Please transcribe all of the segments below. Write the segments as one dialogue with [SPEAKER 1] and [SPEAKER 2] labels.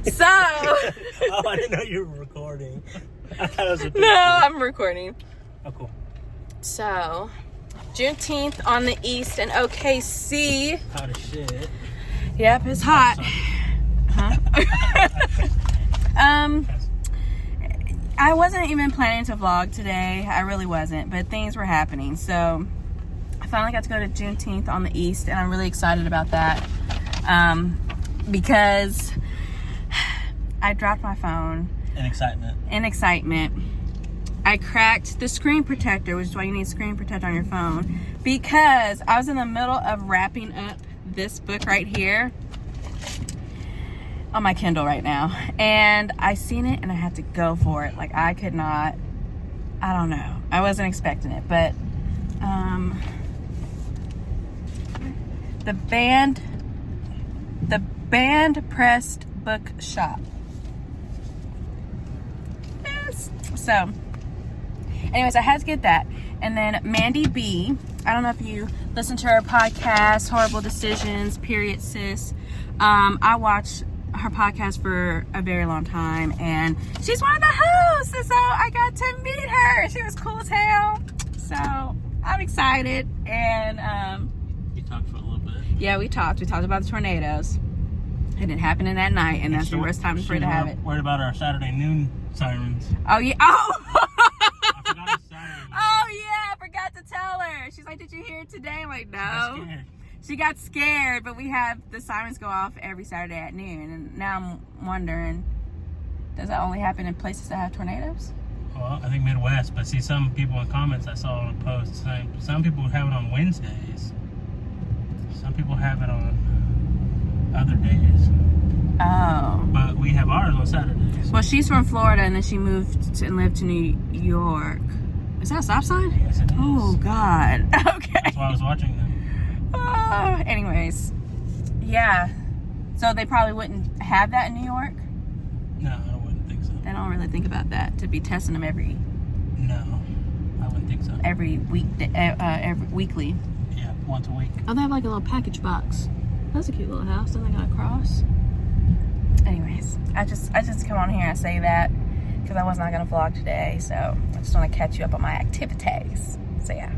[SPEAKER 1] So.
[SPEAKER 2] Oh, I didn't know you were recording. I thought it was a picture.
[SPEAKER 1] No, I'm recording.
[SPEAKER 2] Oh, cool.
[SPEAKER 1] So, Juneteenth on the East in OKC.
[SPEAKER 2] Hot as shit.
[SPEAKER 1] Yep, it's hot. Huh? I wasn't even planning to vlog today. I really wasn't, but things were happening. So, I finally got to go to Juneteenth on the East, and I'm really excited about that. Because I dropped my phone. In excitement. I cracked the screen protector, which is why you need screen protector on your phone, because I was in the middle of wrapping up this book right here on my Kindle right now, and I seen it and I had to go for it. Like, I could not, I don't know, I wasn't expecting it, but the band pressed book shop. Yes. So anyways, I had to get that. And then Mandy B, I don't know if you listen to her podcast, Horrible Decisions, Period Sis. I watched her podcast for a very long time, and she's one of the hosts, and so I got to meet her. She was cool as hell. So I'm excited. And
[SPEAKER 2] you talked for a little bit.
[SPEAKER 1] Yeah, we talked about the tornadoes. And it happened in that night, and that's the worst time for her to have it.
[SPEAKER 2] Worried about our Saturday noon sirens.
[SPEAKER 1] Oh, yeah. Oh!
[SPEAKER 2] I forgot it's Saturday.
[SPEAKER 1] Oh, yeah. I forgot to tell her. She's like, did you hear it today? I'm like, no. She got scared, but we have the sirens go off every Saturday at noon. And now I'm wondering, does that only happen in places that have tornadoes?
[SPEAKER 2] Well, I think Midwest, but see, some people in comments I saw on a post saying some people have it on Wednesdays. Some people have it on other days.
[SPEAKER 1] Oh.
[SPEAKER 2] But we have ours on Saturdays.
[SPEAKER 1] Well, she's from Florida, and then she moved and lived to New York. Is that a stop sign?
[SPEAKER 2] Yes, it is.
[SPEAKER 1] Oh, God. Okay.
[SPEAKER 2] That's why I was watching them.
[SPEAKER 1] Oh, anyways. Yeah. So they probably wouldn't have that in New York?
[SPEAKER 2] No, I wouldn't think so.
[SPEAKER 1] They don't really think about that, to be testing them every...
[SPEAKER 2] No, I wouldn't think so.
[SPEAKER 1] Every weekly.
[SPEAKER 2] Yeah, once a week.
[SPEAKER 1] Oh, they have like a little package box. That's a cute little house. Then they got a cross. Anyways, I just come on here and say that because I was not gonna vlog today, so I just want to catch you up on my activities. So yeah.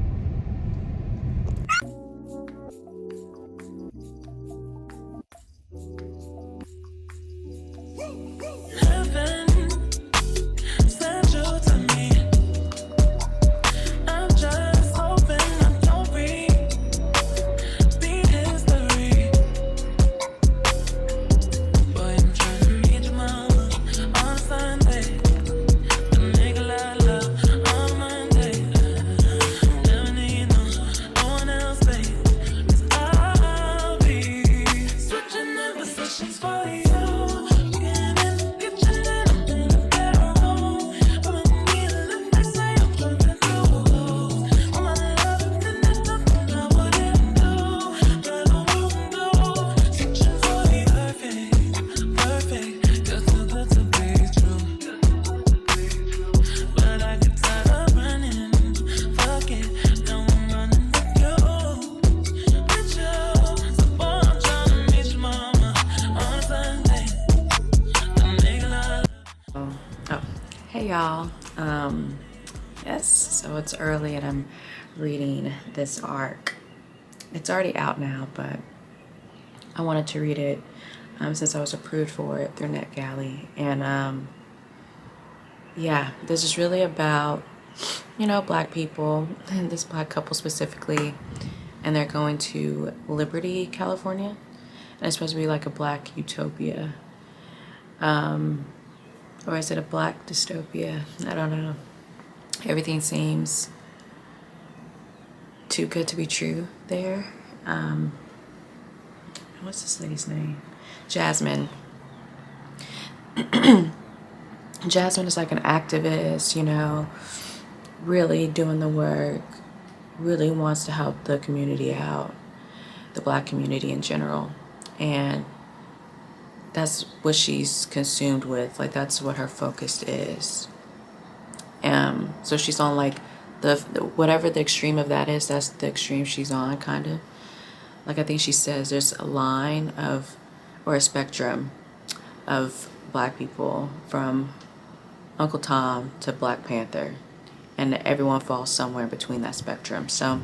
[SPEAKER 1] Hey y'all, yes, so it's early and I'm reading this arc. It's already out now, but I wanted to read it since I was approved for it through NetGalley. And yeah, this is really about, you know, black people, and this black couple specifically, and they're going to Liberty, California, and it's supposed to be like a black utopia. Or is it a black dystopia? I don't know. Everything seems too good to be true there. What's this lady's name? Jasmine. Jasmine is like an activist, you know, really doing the work, really wants to help the community out, the black community in general. And that's what she's consumed with. Like, that's what her focus is. So she's on like the whatever the extreme of that is, that's the extreme she's on, kind of. Like, I think she says there's a line of, or a spectrum of black people, from Uncle Tom to Black Panther, and everyone falls somewhere between that spectrum. So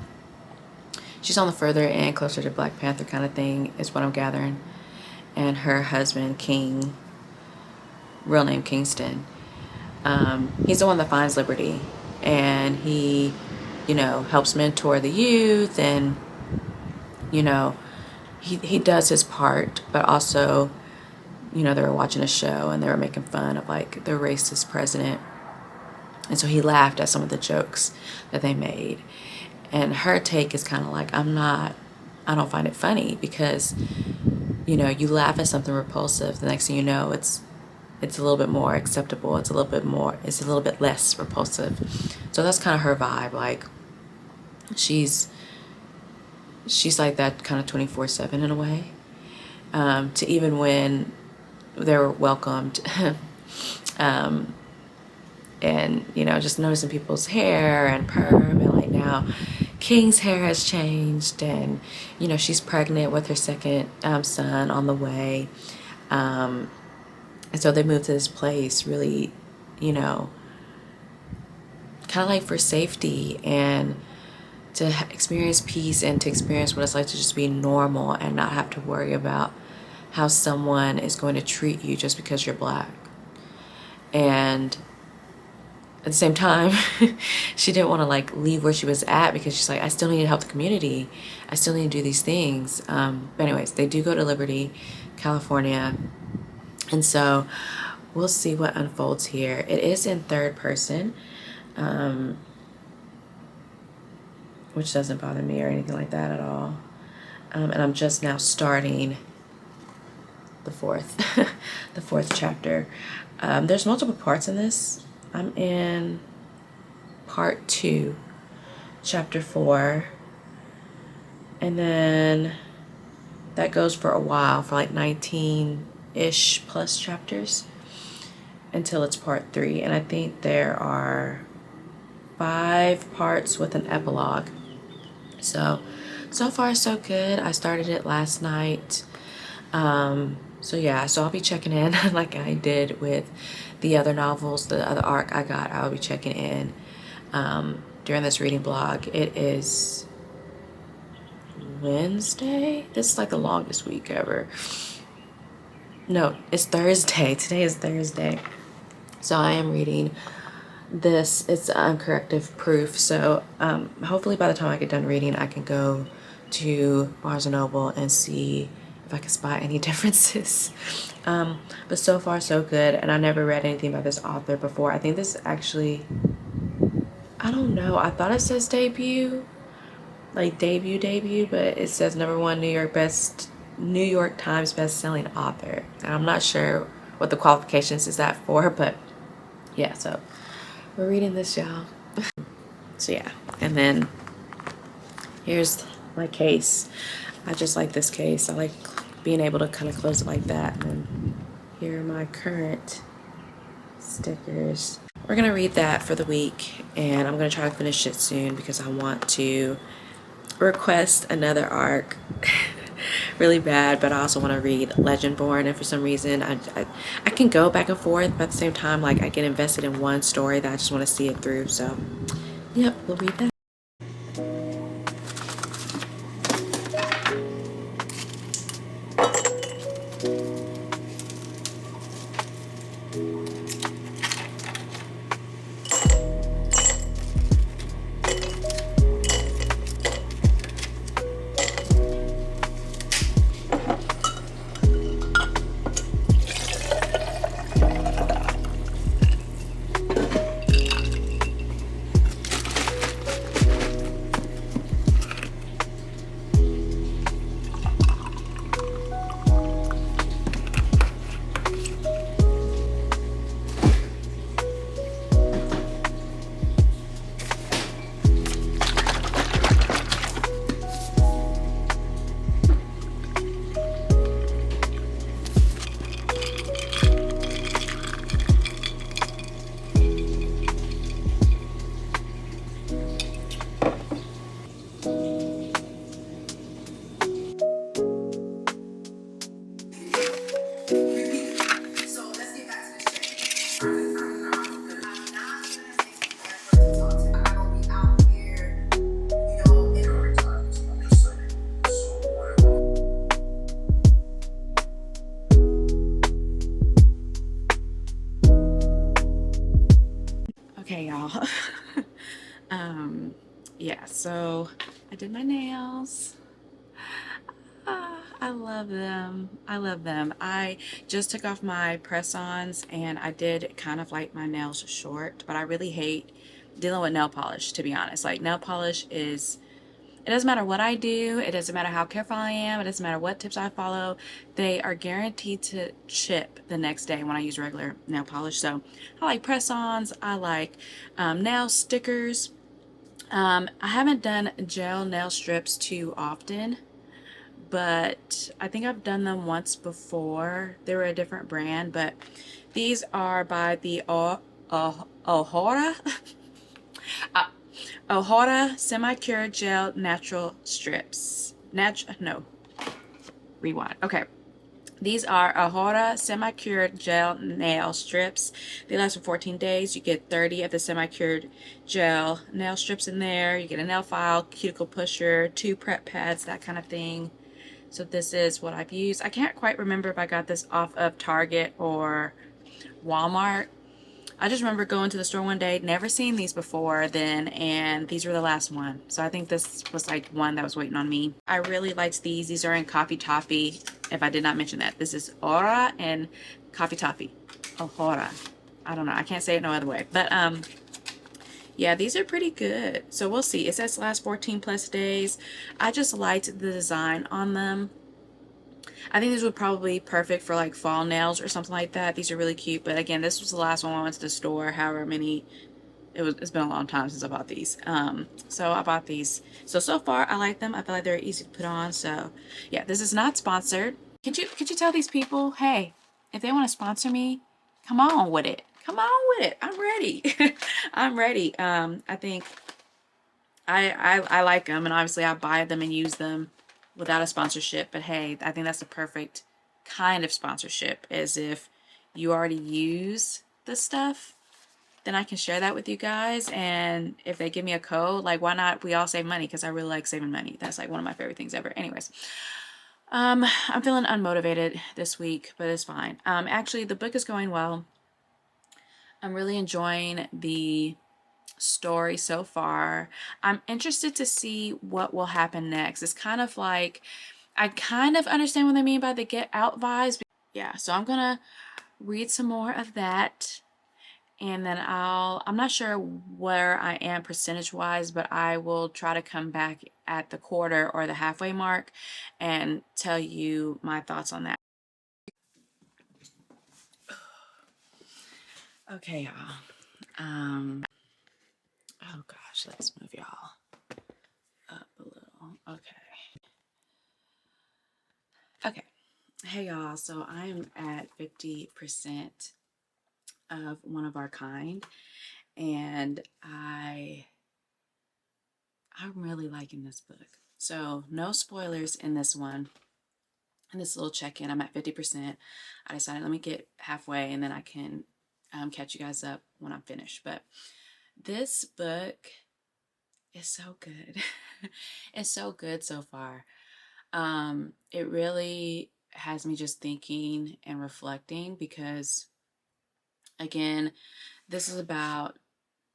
[SPEAKER 1] she's on the further end, closer to Black Panther kind of thing, is what I'm gathering. And her husband, King, real name Kingston, he's the one that finds liberty, and he, you know, helps mentor the youth, and, you know, he does his part, but also, you know, they were watching a show and they were making fun of like the racist president, and so he laughed at some of the jokes that they made. And her take is kind of like, I don't find it funny, because, you know, you laugh at something repulsive, the next thing you know, it's a little bit more acceptable, it's a little bit less repulsive. So that's kind of her vibe. Like, she's like that kind of 24/7 in a way, to even when they were welcomed, and, you know, just noticing people's hair and perm, and like now King's hair has changed, and, you know, she's pregnant with her second son on the way, and so they moved to this place really, you know, kind of like for safety, and to experience peace, and to experience what it's like to just be normal and not have to worry about how someone is going to treat you just because you're black. And at the same time, she didn't want to like leave where she was at, because she's like, I still need to help the community, I still need to do these things. But anyways, they do go to Liberty, California, and so we'll see what unfolds here. It is in third person, which doesn't bother me or anything like that at all. And I'm just now starting the fourth chapter. There's multiple parts in this. I'm in part 2, chapter 4, and then that goes for a while, for like 19-ish plus chapters, until it's part 3. And I think there are 5 parts with an epilogue. So far so good. I started it last night. So yeah, so I'll be checking in like I did with the other novels, the other arc I got. I'll be checking in during this reading blog. It is Wednesday. This is like the longest week ever. No, it's Thursday. Today is Thursday. So I am reading this. It's corrective proof. So hopefully by the time I get done reading, I can go to Barnes & Noble and see if I can spot any differences. But so far so good. And I never read anything by this author before. I think this actually, I don't know, I thought it says debut, like debut, but it says #1 New York Times best-selling author. And I'm not sure what the qualifications is that for, but yeah, so we're reading this, y'all. So yeah, and then here's my case. I just like this case. I like being able to kind of close it like that. And here are my current stickers. We're gonna read that for the week, and I'm gonna try to finish it soon, because I want to request another arc really bad, but I also want to read Legendborn. And for some reason I can go back and forth, but at the same time, like, I get invested in one story that I just want to see it through. So yep, we'll read that. Yeah, so I did my nails. I love them. I love them. I just took off my press-ons and I did kind of like my nails short, but I really hate dealing with nail polish, to be honest. Like, nail polish is, it doesn't matter what I do, it doesn't matter how careful I am, it doesn't matter what tips I follow, they are guaranteed to chip the next day when I use regular nail polish. So I like press-ons, I like nail stickers. I haven't done gel nail strips too often, but I think I've done them once before. They were a different brand, but these are by the 𝙬ℓ semi-cured gel natural strips. Rewind. Okay. These are 𝙬ℓ semi-cured gel nail strips. They last for 14 days. You get 30 of the semi-cured gel nail strips in there. You get a nail file, cuticle pusher, 2 prep pads, that kind of thing. So this is what I've used. I can't quite remember if I got this off of Target or Walmart. I just remember going to the store one day, never seen these before then, and these were the last one. So I think this was like one that was waiting on me. I really liked these. These are in Coffee Toffee, if I did not mention that. This is Aura and Coffee Toffee. 𝙬ℓ. I don't know. I can't say it no other way. But yeah, these are pretty good. So we'll see. It says last 14 plus days. I just liked the design on them. I think these would probably be perfect for like fall nails or something like that. These are really cute. But again, this was the last one I went to the store. However many, it's been a long time since I bought these. So I bought these. So far I like them. I feel like they're easy to put on. So yeah, this is not sponsored. Could you tell these people, hey, if they want to sponsor me, come on with it. Come on with it. I'm ready. I'm ready. I think I like them, and obviously I buy them and use them without a sponsorship. But hey, I think that's the perfect kind of sponsorship, as if you already use the stuff, then I can share that with you guys. And if they give me a code, like, why not? We all save money, because I really like saving money. That's like one of my favorite things ever. Anyways, I'm feeling unmotivated this week, but it's fine. Actually, the book is going well. I'm really enjoying the story so far. I'm interested to see what will happen next. It's kind of like, I kind of understand what they mean by the get out vibes. Yeah, so I'm gonna read some more of that, and then I'm not sure where I am percentage wise, but I will try to come back at the quarter or the halfway mark and tell you my thoughts on that. Okay, y'all. Oh gosh, let's move y'all up a little. Okay. Hey y'all, so I am at 50% of One of Our Kind, and I'm really liking this book. So no spoilers in this one. In this little check-in, I'm at 50%. I decided, let me get halfway and then I can catch you guys up when I'm finished. But this book is so good. It's so good so far. It really has me just thinking and reflecting, because again, this is about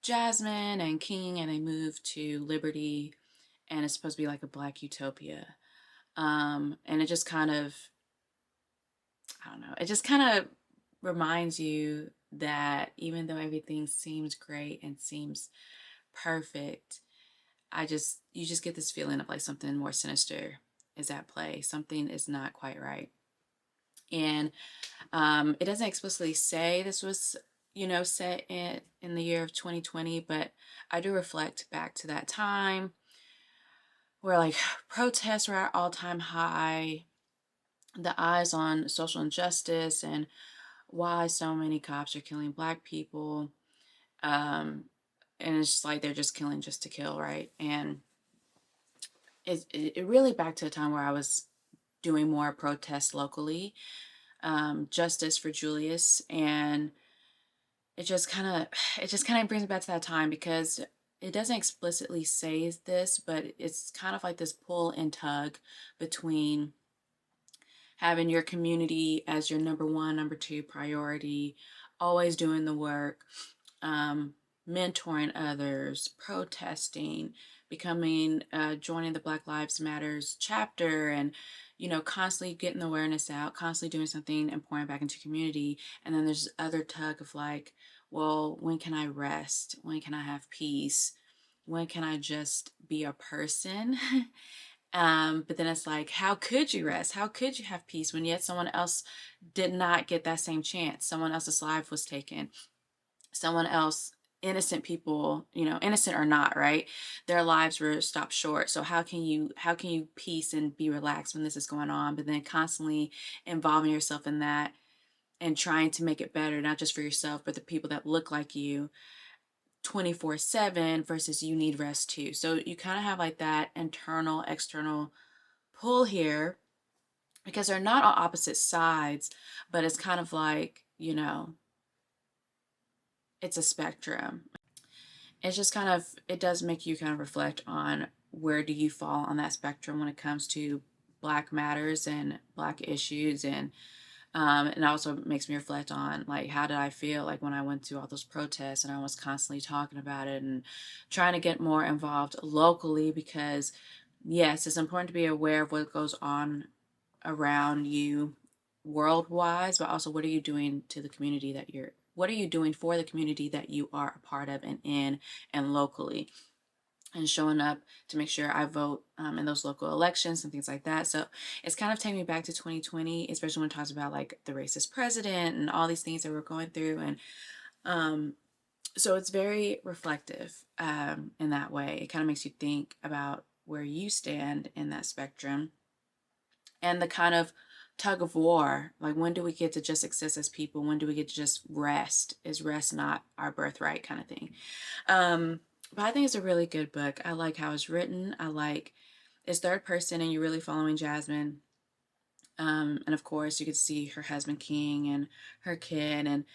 [SPEAKER 1] Jasmine and King, and they move to Liberty, and it's supposed to be like a Black utopia. And it just kind of, I don't know, it just kind of reminds you that even though everything seems great and seems perfect, you just get this feeling of like something more sinister is at play. Something is not quite right. And it doesn't explicitly say this was, set in the year of 2020, but I do reflect back to that time where like protests were at all-time high, the eyes on social injustice and why so many cops are killing Black people. And it's just like they're just killing just to kill, right? And it really back to a time where I was doing more protests locally, justice for Julius, and it just kind of brings me back to that time, because it doesn't explicitly say this, but it's kind of like this pull and tug between having your community as your number one, number two priority, always doing the work, mentoring others, protesting, becoming, joining the Black Lives Matters chapter, and, constantly getting the awareness out, constantly doing something and pouring back into community. And then there's other tug of like, well, when can I rest? When can I have peace? When can I just be a person? But then it's like, how could you rest? How could you have peace when yet someone else did not get that same chance? Someone else's life was taken. Someone else, innocent people, innocent or not, right? Their lives were stopped short. So how can you peace and be relaxed when this is going on? But then constantly involving yourself in that and trying to make it better, not just for yourself, but the people that look like you 24/7 versus you need rest too. So you kind of have like that internal, external pull here because they're not on opposite sides, but it's kind of like, it's a spectrum. It's just kind of, it does make you kind of reflect on where do you fall on that spectrum when it comes to Black matters and Black issues. And it also makes me reflect on like, how did I feel like when I went to all those protests and I was constantly talking about it and trying to get more involved locally, because yes, it's important to be aware of what goes on around you worldwide, but also what are you doing to the community what are you doing for the community that you are a part of and in and locally, and showing up to make sure I vote in those local elections and things like that. So it's kind of taking me back to 2020, especially when it talks about like the racist president and all these things that we're going through. And so it's very reflective in that way. It kind of makes you think about where you stand in that spectrum and the kind of tug of war. Like, when do we get to just exist as people? When do we get to just rest? Is rest not our birthright, kind of thing? But I think it's a really good book. I like how it's written. I like it's third person and you're really following Jasmine. And of course you get to see her husband King and her kid and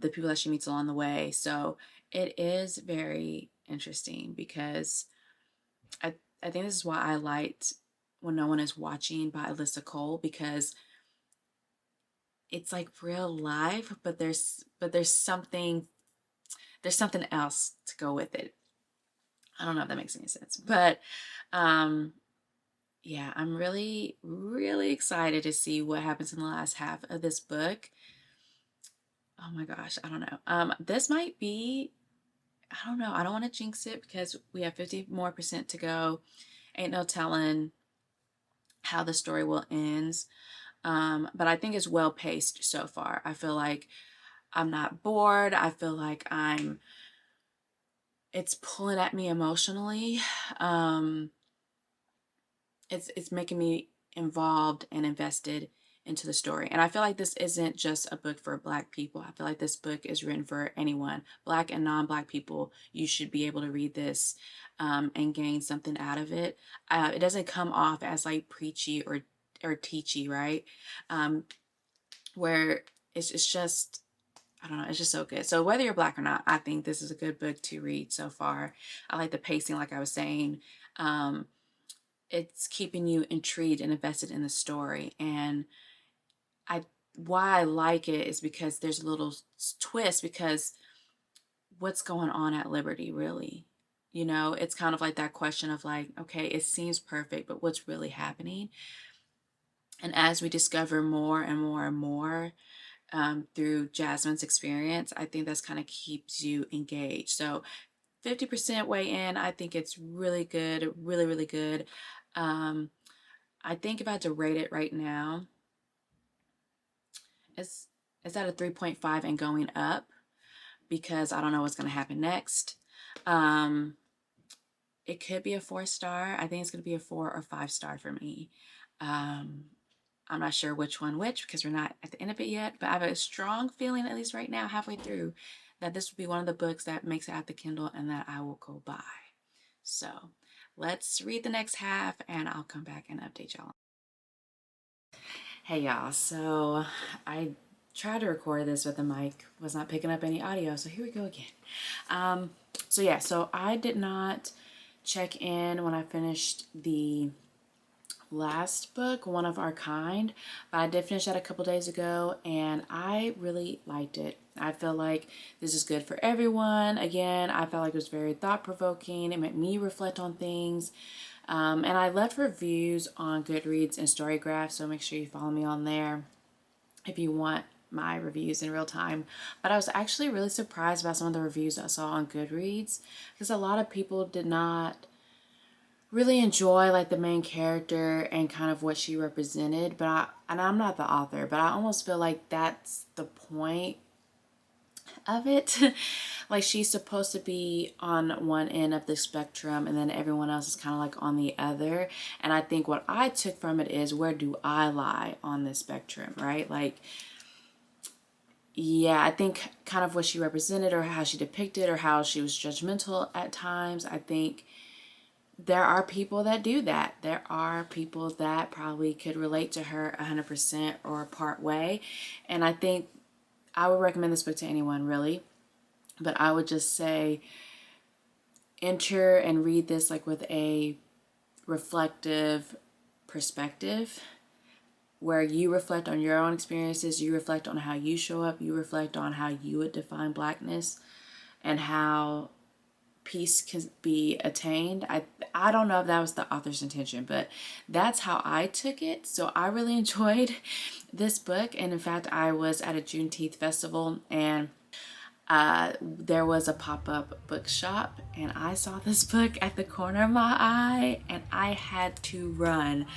[SPEAKER 1] the people that she meets along the way. So it is very interesting because I think this is why I liked When No One Is Watching by Alyssa Cole, because it's like real life, but there's something else to go with it. I don't know if that makes any sense, but yeah, I'm really, really excited to see what happens in the last half of this book. Oh my gosh, I don't know. This might be, I don't know. I don't want to jinx it because we have 50% more to go. Ain't no telling how the story will end. But I think it's well paced so far. I feel like I'm not bored. I feel like it's pulling at me emotionally. It's making me involved and invested into the story. And I feel like this isn't just a book for Black people. I feel like this book is written for anyone, Black and non-Black people. You should be able to read this and gain something out of it. It doesn't come off as like preachy or teachy, right? Where it's just, I don't know, it's just so good. So whether you're Black or not, I think this is a good book to read so far. I like the pacing, like I was saying. It's keeping you intrigued and invested in the story. And why I like it is because there's a little twist, because what's going on at Liberty really? It's kind of like that question of like, okay, it seems perfect, but what's really happening? And as we discover more and more and more through Jasmine's experience, I think that's kind of keeps you engaged. So 50% way in, I think it's really good, really, really good. I think if I had to rate it right now, it's at a 3.5 and going up, because I don't know what's going to happen next. It could be a 4-star. I think it's going to be a 4 or 5-star for me. I'm not sure which because we're not at the end of it yet, but I have a strong feeling, at least right now, halfway through, that this will be one of the books that makes it out the Kindle and that I will go buy. So let's read the next half and I'll come back and update y'all. Hey y'all, so I tried to record this with the mic, was not picking up any audio, so here we go again. So I did not check in when I finished the last book, One of Our Kind, but I did finish that a couple days ago and I really liked it. I feel like this is good for everyone. Again, I felt like it was very thought-provoking. It made me reflect on things. And I left reviews on Goodreads and Storygraph, so make sure you follow me on there if you want my reviews in real time. But I was actually really surprised about some of the reviews I saw on Goodreads, because a lot of people did not really enjoy like the main character and kind of what she represented. But I'm not the author, but I almost feel like that's the point of it. Like, she's supposed to be on one end of the spectrum and then everyone else is kind of like on the other. And I think what I took from it is, where do I lie on this spectrum, right? Like, yeah, I think kind of what she represented or how she depicted or how she was judgmental at times, I think there are people that do that. There are people that probably could relate to her 100% or part way. And I think I would recommend this book to anyone, really. But I would just say, enter and read this like with a reflective perspective, where you reflect on your own experiences, you reflect on how you show up, you reflect on how you would define Blackness and how peace can be attained. I don't know if that was the author's intention, but that's how I took it. So I really enjoyed this book. And in fact, I was at a Juneteenth festival and there was a pop-up bookshop and I saw this book at the corner of my eye and I had to run.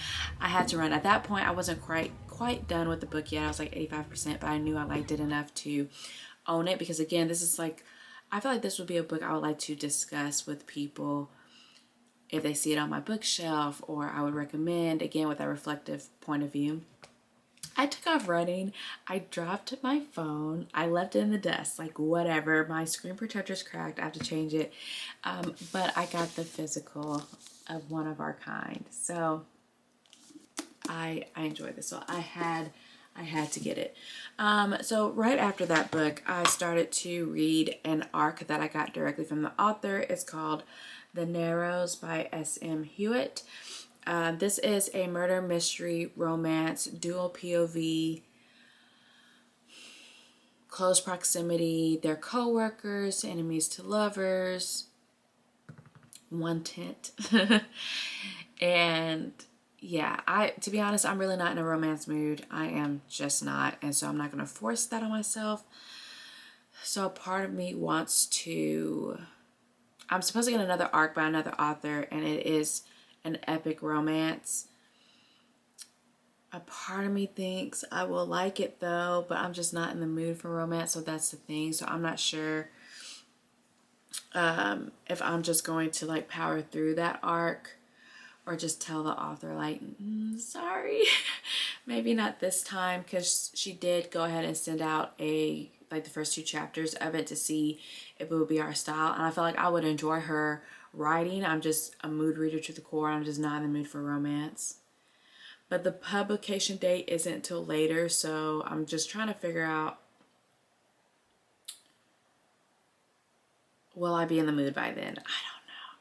[SPEAKER 1] At that point, I wasn't quite done with the book yet. I was like 85%, but I knew I liked it enough to own it, because again, this is like, I feel like this would be a book I would like to discuss with people if they see it on my bookshelf, or I would recommend, again, with that reflective point of view. I took off running. I dropped my phone. I left it in the desk, like whatever. My screen protector's cracked. I have to change it. But I got the physical of One of Our Kind. So I enjoyed this. So I had to get it. So right after that book, I started to read an arc that I got directly from the author. It's called The Narrows by S.M. Hewitt. This is a murder mystery romance, dual POV, close proximity. They're co-workers, enemies to lovers, one tent. And yeah, to be honest, I'm really not in a romance mood. I am just not. And so I'm not going to force that on myself. So part of me wants to, I'm supposed to get another arc by another author, and it is an epic romance. A part of me thinks I will like it though, but I'm just not in the mood for romance. So that's the thing. So I'm not sure if I'm just going to like power through that arc, or just tell the author like, sorry, maybe not this time, because she did go ahead and send out the first 2 chapters of it to see if it would be our style. And I felt like I would enjoy her writing. I'm just a mood reader to the core. I'm just not in the mood for romance. But the publication date isn't until later, so I'm just trying to figure out, will I be in the mood by then? I don't know.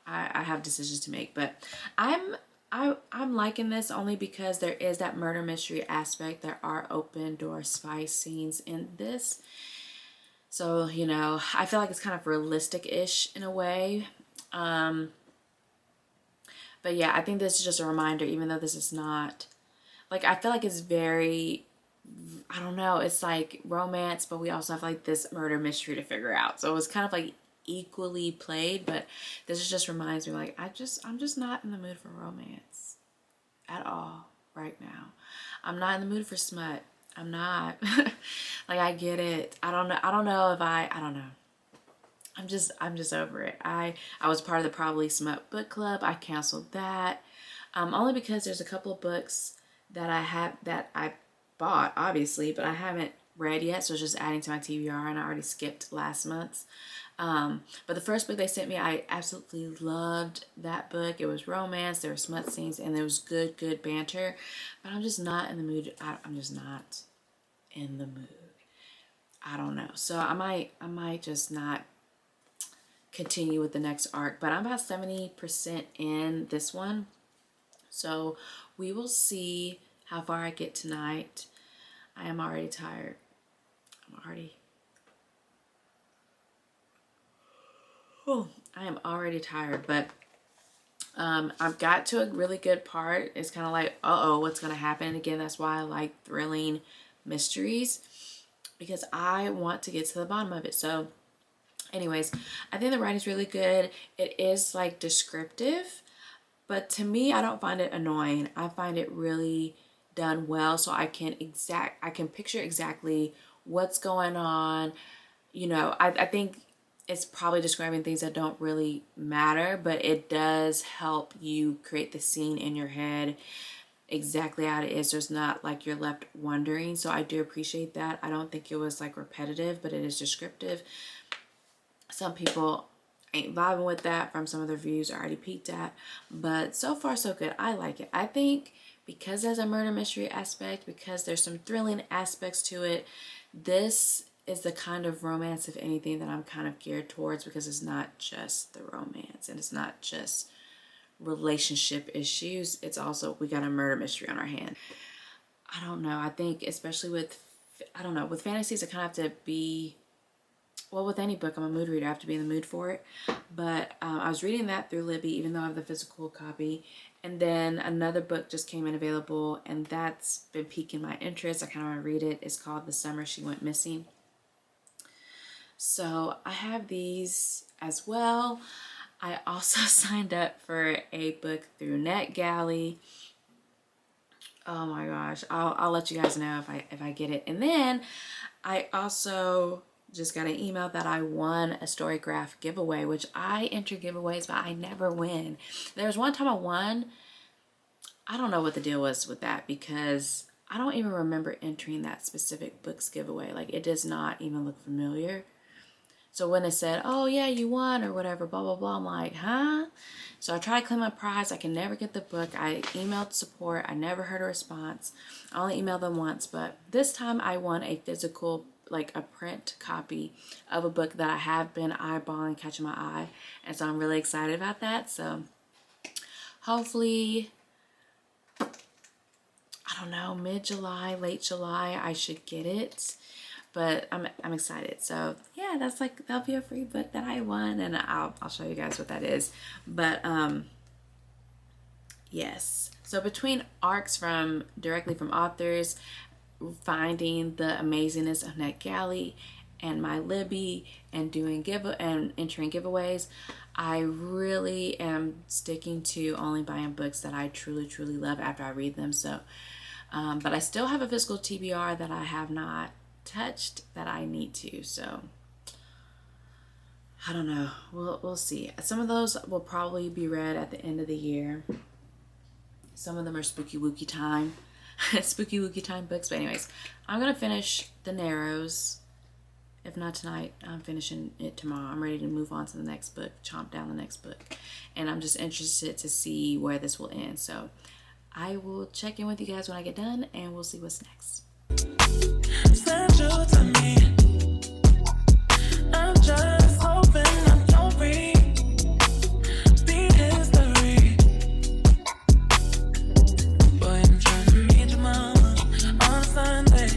[SPEAKER 1] I have decisions to make, but I'm liking this only because there is that murder mystery aspect. There are open door spice scenes in this. So, you know, I feel like it's kind of realistic-ish in a way. But yeah, I think this is just a reminder, even though this is not, like, I feel like it's very, I don't know, it's like romance, but we also have like this murder mystery to figure out. So it was kind of like equally played, but this just reminds me, like, I'm just not in the mood for romance at all right now. I'm not in the mood for smut. I'm not. Like, I get it. I don't know if I don't know. I'm just over it. I was part of the Probably Smut book club. I canceled that. Only because there's a couple of books that I bought, obviously, but I haven't read yet, so it's just adding to my TBR, and I already skipped last month's. But the first book they sent me, I absolutely loved that book. It was romance, there were smut scenes, and there was good banter. But I'm just not in the mood. I'm just not in the mood. I don't know. So I might just not continue with the next arc. But I'm about 70% in this one. So We will see how far I get tonight. I am already tired. I am already tired, but I've got to a really good part. It's kind of like, uh-oh, what's going to happen? And again, that's why I like thrilling mysteries, because I want to get to the bottom of it. So anyways, I think the writing's really good. It is like descriptive, but to me, I don't find it annoying. I find it really done well, so I can picture exactly what's going on. You know, I think it's probably describing things that don't really matter, but it does help you create the scene in your head exactly how it is. There's not like you're left wondering. So I do appreciate that. I don't think it was like repetitive, but it is descriptive. Some people ain't vibing with that from some of the reviews I already peeked at, but so far so good. I like it. I think because there's a murder mystery aspect, because there's some thrilling aspects to it, this is the kind of romance, if anything, that I'm kind of geared towards, because it's not just the romance and it's not just relationship issues. It's also, we got a murder mystery on our hand. I don't know. I think especially with, with fantasies, I kind of have to be, well, with any book, I'm a mood reader. I have to be in the mood for it. But I was reading that through Libby, even though I have the physical copy. And then another book just came in available, and that's been piquing my interest. I kind of want to read it. It's called The Summer She Went Missing. So I have these as well. I also signed up for a book through NetGalley. Oh my gosh, I'll let you guys know if I get it. And then I also just got an email that I won a Storygraph giveaway, which I enter giveaways, but I never win. There was one time I won. I don't know what the deal was with that, because I don't even remember entering that specific books giveaway. Like, it does not even look familiar. So when it said, oh yeah, you won or whatever, blah, blah, blah, I'm like, huh? So I try to claim my prize. I can never get the book. I emailed support. I never heard a response. I only emailed them once, but this time I won a physical, like a print copy of a book that I have been eyeballing, catching my eye. And so I'm really excited about that. So hopefully, I don't know, mid-July, late July, I should get it. But I'm excited. So yeah, that'll be a free book that I won, and I'll show you guys what that is. But yes. So between arcs directly from authors, finding the amazingness of NetGalley, and my Libby, and entering giveaways, I really am sticking to only buying books that I truly, truly love after I read them. So, but I still have a physical TBR that I have not touched that I need to. So I don't know. We'll see. Some of those will probably be read at the end of the year. Some of them are spooky wooky time. Spooky wooky time books. But anyways, I'm gonna finish The Narrows. If not tonight, I'm finishing it tomorrow. I'm ready to move on to the next book, chomp down the next book. And I'm just interested to see where this will end. So I will check in with you guys when I get done, and we'll see what's next.
[SPEAKER 3] Central to me. I'm just hoping I don't repeat history. Boy, I'm trying to meet your mama on Sunday,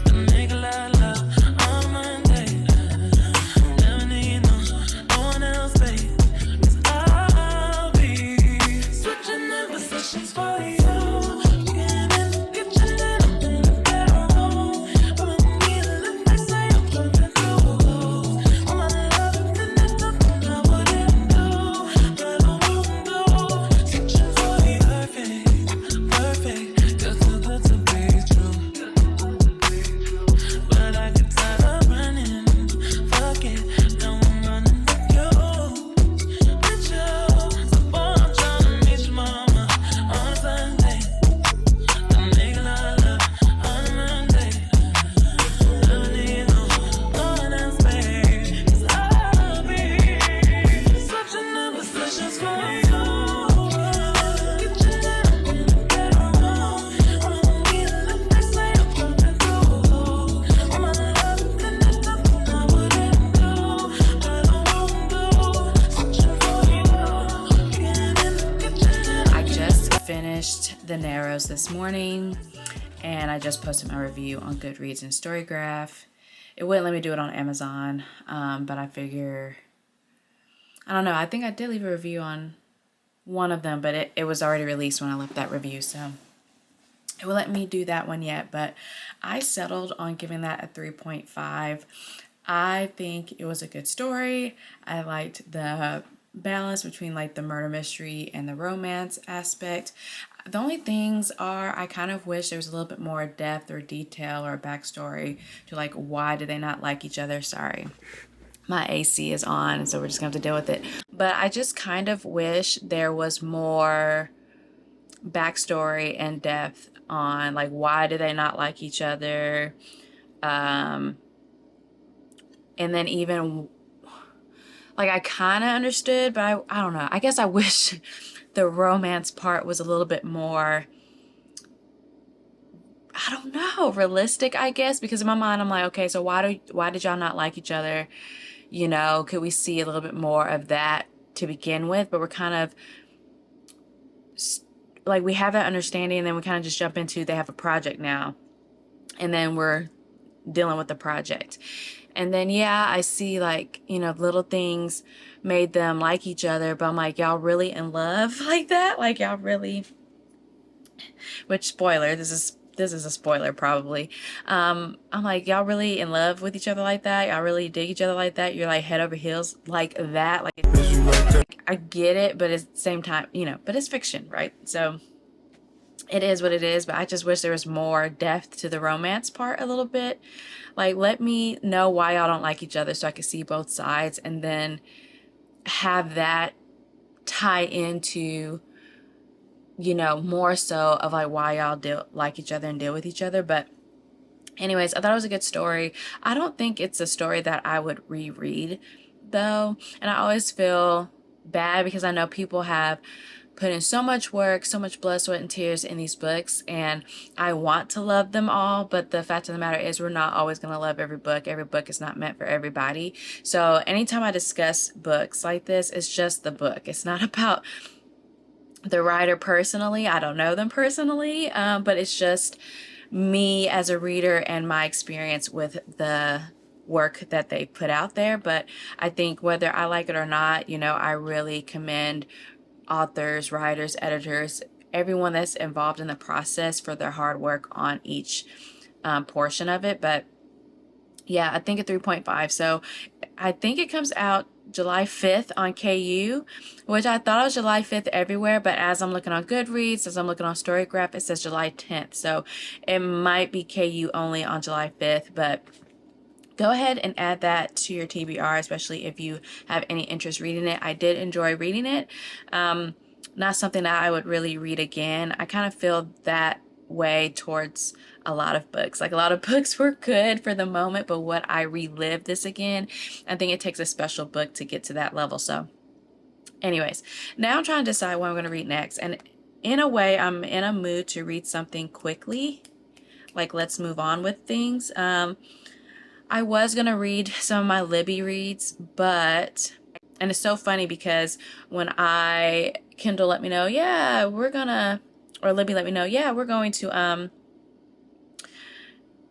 [SPEAKER 3] and make a lot of love on Monday. Never need no one else, babe, 'cause I'll be switching the positions for you. Getting in the kitchen and I'm in the bedroom. But I need a little
[SPEAKER 1] the Narrows this morning, and I just posted my review on Goodreads and Storygraph. It wouldn't let me do it on Amazon, but I figure, I don't know, I think I did leave a review on one of them, but it was already released when I left that review, so it will let me do that one yet, but I settled on giving that a 3.5. I think it was a good story. I liked the balance between like the murder mystery and the romance aspect. The only things are, I kind of wish there was a little bit more depth or detail or backstory to like why did they not like each other. Sorry, my AC is on, so we're just gonna have to deal with it. But I just kind of wish there was more backstory and depth on like why do they not like each other, and then even like I kind of understood, but I don't know, I guess I wish the romance part was a little bit more, I don't know, realistic, I guess, because in my mind I'm like, okay, so why did y'all not like each other? You know, could we see a little bit more of that to begin with? But we're kind of like, we have that understanding, and then we kind of just jump into they have a project now, and then we're dealing with the project. And then, yeah, I see like, you know, little things made them like each other, but I'm like, y'all really in love like that? Like y'all really, which spoiler, this is a spoiler probably. I'm like, y'all really in love with each other like that? Y'all really dig each other like that? You're like head over heels like that? Like I get it, but at the same time, you know, but it's fiction, right? So it is what it is, but I just wish there was more depth to the romance part a little bit. Like, let me know why y'all don't like each other so I can see both sides, and then have that tie into, you know, more so of like why y'all like each other and deal with each other. But anyways, I thought it was a good story. I don't think it's a story that I would reread though, and I always feel bad because I know people have put in so much work, so much blood, sweat, and tears in these books, and I want to love them all, but the fact of the matter is we're not always going to love every book. Every book is not meant for everybody. So anytime I discuss books like this, it's just the book. It's not about the writer personally. I don't know them personally, but it's just me as a reader and my experience with the work that they put out there. But I think whether I like it or not, you know, I really commend authors, writers, editors, everyone that's involved in the process for their hard work on each portion of it. But yeah, I think a 3.5. So I think it comes out July 5th on KU, which I thought it was July 5th everywhere, but as I'm looking on Goodreads, as I'm looking on Storygraph, it says July 10th. So it might be KU only on July 5th, but go ahead and add that to your TBR, especially if you have any interest reading it. I did enjoy reading it. Not something that I would really read again. I kind of feel that way towards a lot of books. Like, a lot of books were good for the moment, but would I relive this again? I think it takes a special book to get to that level. So anyways, now I'm trying to decide what I'm going to read next. And in a way, I'm in a mood to read something quickly. Like, let's move on with things. I was going to read some of my Libby reads, but, and it's so funny because when Kindle let me know, yeah, we're gonna, or Libby let me know, yeah, we're going to,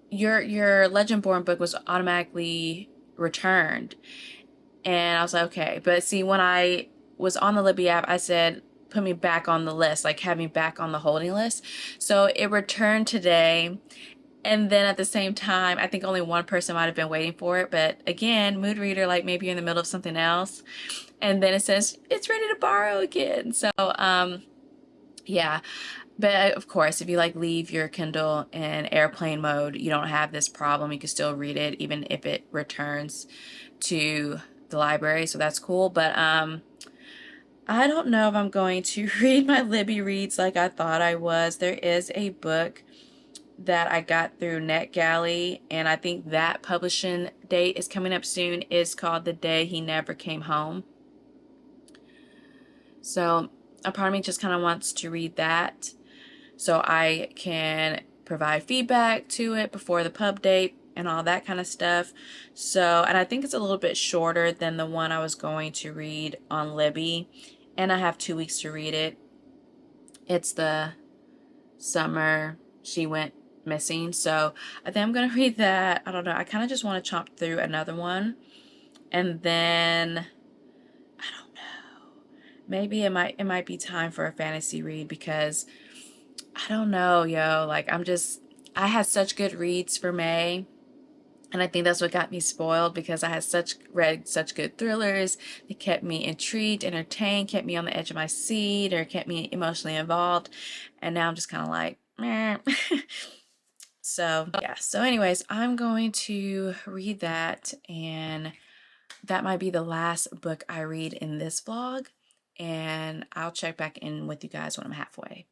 [SPEAKER 1] your Legendborn book was automatically returned. And I was like, okay. But see, when I was on the Libby app, I said, put me back on the list, like have me back on the holding list. So it returned today. And then at the same time, I think only one person might have been waiting for it. But again, mood reader, like maybe you're in the middle of something else. And then it says, it's ready to borrow again. So, yeah. But of course, if you like leave your Kindle in airplane mode, you don't have this problem. You can still read it even if it returns to the library. So that's cool. But I don't know if I'm going to read my Libby reads like I thought I was. There is a book that I got through NetGalley, and I think that publishing date is coming up soon. It's called The Day He Never Came Home. So a part of me just kind of wants to read that so I can provide feedback to it before the pub date and all that kind of stuff. So, and I think it's a little bit shorter than the one I was going to read on Libby, and I have 2 weeks to read it. It's the summer she went missing. So I think I'm gonna read that. I don't know. I kind of just want to chomp through another one, and then I don't know. Maybe it might be time for a fantasy read, because I don't know, yo. Like I had such good reads for May. And I think that's what got me spoiled, because I had read such good thrillers that kept me intrigued, entertained, kept me on the edge of my seat, or kept me emotionally involved. And now I'm just kind of like, meh. So yeah. So anyways, I'm going to read that, and that might be the last book I read in this vlog. And I'll check back in with you guys when I'm halfway.